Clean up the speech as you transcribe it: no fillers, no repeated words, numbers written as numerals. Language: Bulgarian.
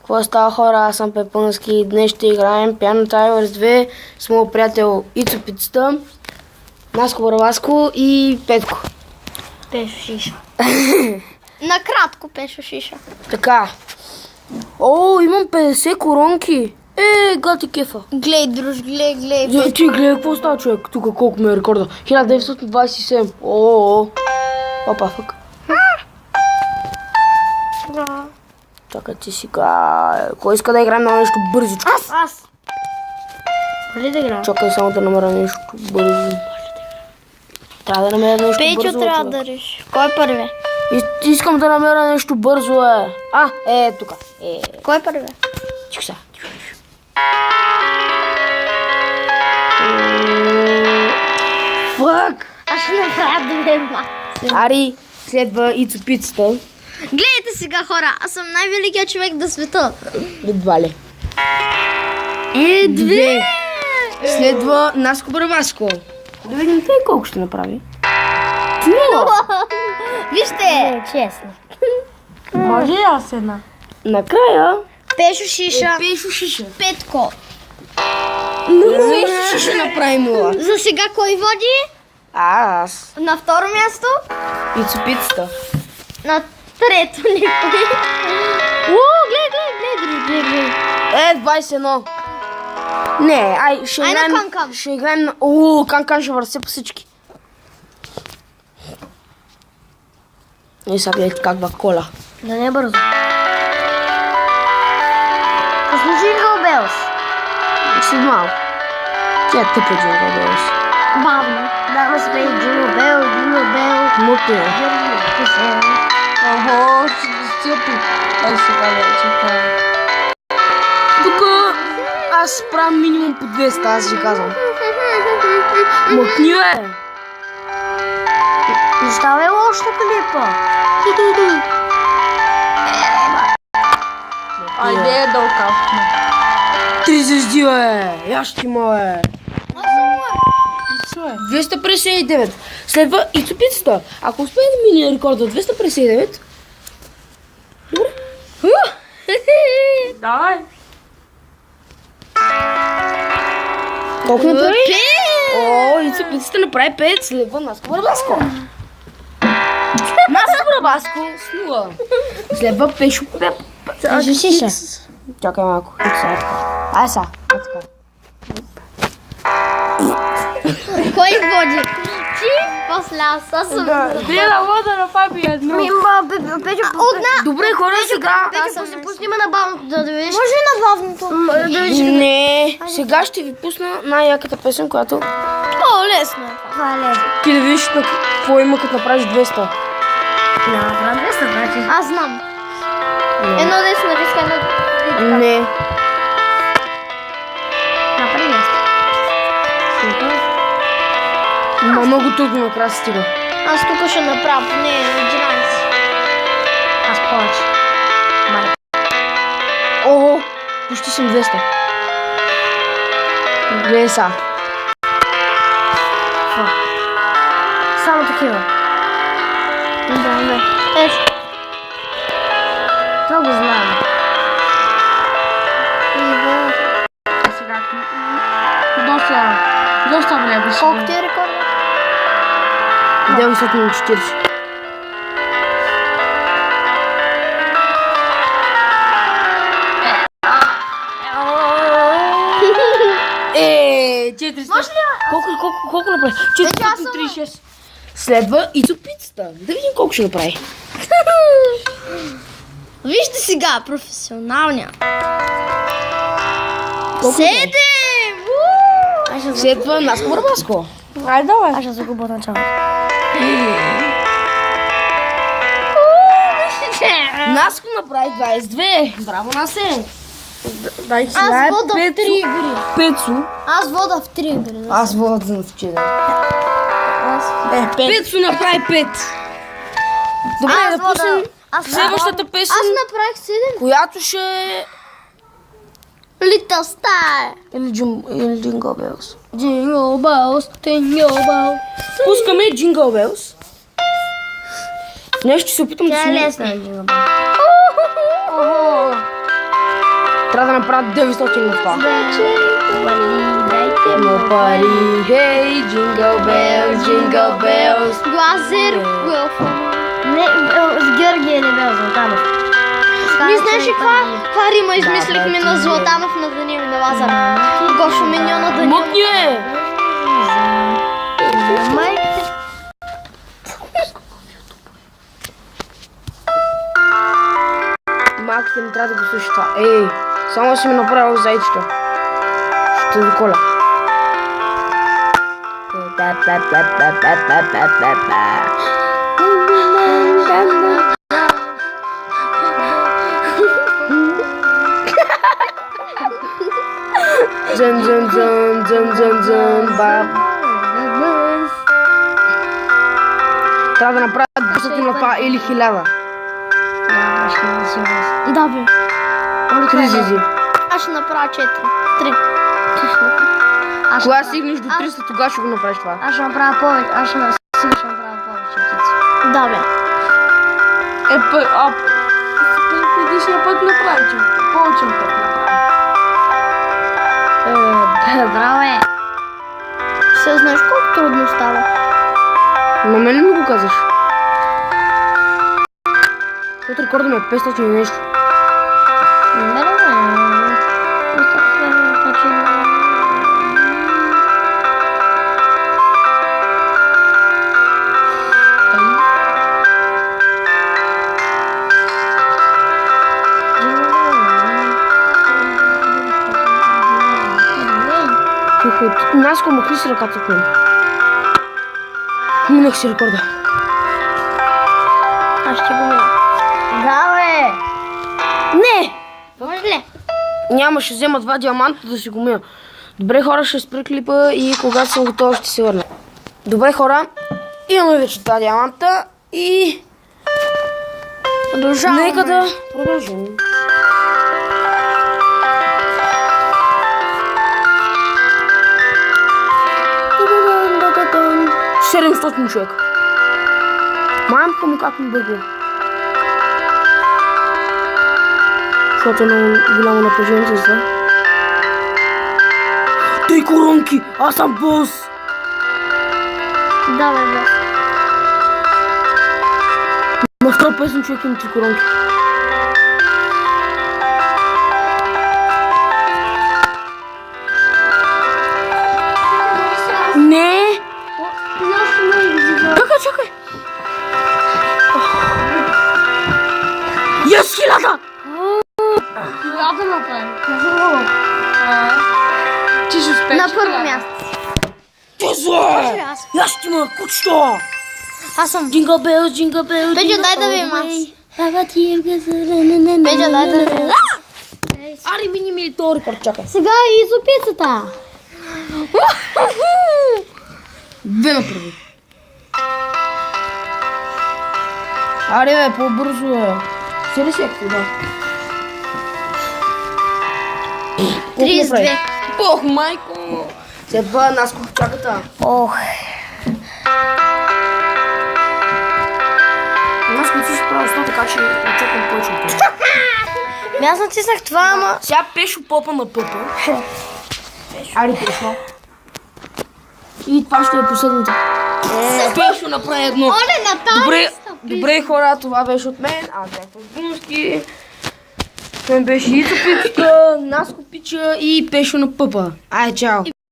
Какво става, хора? Аз съм Пепънски и днес ще играем Piano Tigers 2 с моят приятел Ицо Пицата, Наско Барабаско и Петко. Пешо Шиша. Накратко Пешо Шиша. Така. О, имам 50 коронки. Гати кефа. Глей, друж, глей. Ти гледай, какво става, човек? Тук колко ме е рекорда? 1927. О. Опа, фък. Чакай ти сега. Кой иска да играем на нещо бързичко? Аз. Може да играем? Чакай само да намеря нещо бързо. Трябва да намеря нещо бързо. Печо трябва да реши. Кой е първи? Искам да намеря нещо бързо, тук. Кой е първи? Чик сега. Фък! Аз ще направя две. Ари, следва Ицо Пицата. Гледайте сега, хора. Аз съм най-великият човек на света. Едва ли. Две. Следва Наско Барабаско. Да видим той колко ще направи. Вижте. Честно. Може ли аз една? Накрая Пешо Шиша. Пешо Шиша. Петко. Нещо ще направи 0. За сега кой води? Аз. На второ място? Ицо Пицата. На трето никой. Гледай. 21. Не, ще Ай, на играем... Канкан. Ще играем на... Канкан ще върсе по всички. И сега гледайте как кола. Да не е бързо. Пусни Jingle Bells. След малко. Тя тъпа Jingle Bells. Бавно. Да, ме спей Jingle Bell. Мутно е. Охо, стилпи. Ай сега вече. Тук аз правя минимум по 200, аз ще казвам. Мъкни, бе! Защо е лошо клипа? Айде да окапне. 3 звезди, бе! Я ще има, бе! Ицо е. 259. Следва Ицо Пицата. Ако успее да мине рекорда 259... Добре. Давай. Колко направи? Ицо Пицата направи 5. Следва Наско Барабаско. Наско Барабаско с 0. Следва Пешо Шиша. Чакай малко. Ай са. Така. Кой води? Ти? После аз съм... Гледа вода на папи едно. Печо, Добре, хора, сега... Печо, се пусни на бавното да видиш. Може ли на бавното? Да видиш. Не, сега ще ви пусна най-яката песен, която Лесно е. Това е лесно. ти да видиш какво има като направиш 200. Направя 200, значи. Аз знам. Едно десно риска, едно... Не. Направи нещо. Ма много трудно накрая стига. Аз тук ще направя поне 11. Аз повече. Ого, почти съм 200. Гледай са. Само такива. Да. Това го знам. Сега доста време ще. Колко ти е рекорда? 940. Е, 400. Може ли? Колко направи? 436. Следва Ицо Пицата. Да видим колко ще направи. Вижте сега, професионалния. Колко 7! Следва Наско Барабаско. Айде давай. Аз ще загубя начало. Наско направи 22. Браво, Насе. Дай Аз сега е вода в 3 игри. Пецо. Аз вода в 3 игри. Аз вода в 4. Пецо направи 5. Добре, Аз да пуснем вода. следващата песен, Аз направих 7. която ще е... Little Star. Или Jingle Bells. Jingle bells, jingle bells. Пускаме Jingle Bells. Днес ще се опитам да Тя е си... лесна, Jingle bells. Трябва да направят 900 на това. Дайте Но пари, хей, джингъл белс, джингъл белс. Глазер Уелфън. Не, с Георгия не бил Златанов. Ние знаеш ли каква рима измислихме на Златанов на Данил и на Лазар? Гошо Миньо на Данил. Мъкни е! Майките. Малките ми трябва да го слушат това. Ей, само си ми направил зайчето. Ще ви коля. Дзън, дзън, дзън, дзън, дзън, дзън, баб. Трябва да направят 10 на това или 1000. Да, бе. Три зизи. Аз ще направя 4. 3. Кога стигнеш до 300, тогава ще го направиш това. Аз ще направя повече. Аз ще направя повече птици. Да, бе. Предишния път направи, че повече път направи. Браво. Все знаеш колко трудно става. На мен ли ми го казваш? От рекорда ми е 500 и нещо. Наско махни си ръката от мен. Минах си рекорда. Аз ще го мина. Да, бе. Не! Може ли? Няма, ще взема 2 диаманта да си го мия. Добре хора, ще спра клипа и когато съм готова ще се върна. Добре хора, имаме вече 2 диаманта и... Продължаваме. Нека да продължим. Седем 700 човека. Мамка му как ми бъгва. Защото е много голямо напрежение за това. 3 коронки! Аз съм бос! Да, бе, бос. На 150 човек има 3 коронки. Не! Чакай! Yes, 1000! Хиляда направи. Ти ще успееш. На първо място. Тезо! Аз ще има кучето! Аз съм. Джингъл бел, джингъл бел. Петя, дай да видим аз. Петя, дай да видим. Ари, мини ми то рекорд, чакай. Сега и зупицата. Две направи. Аре, бе, по-бързо е. Сели секто, да. 32. Ох, майко! Се ба, нас чаката. Ох. Нас си справя с това, така че очаквам повече от това. Аз натиснах това, ама... Сега пешо попа на пъпа. Ари, пешо. И това ще е последното. Пешо направи едно. Оле, на тази. Добре хора, това беше от мен. Аз бях в Бунски. Това беше и Цупицата, Наско Пича и Пешо на пъпа. Ай, чао!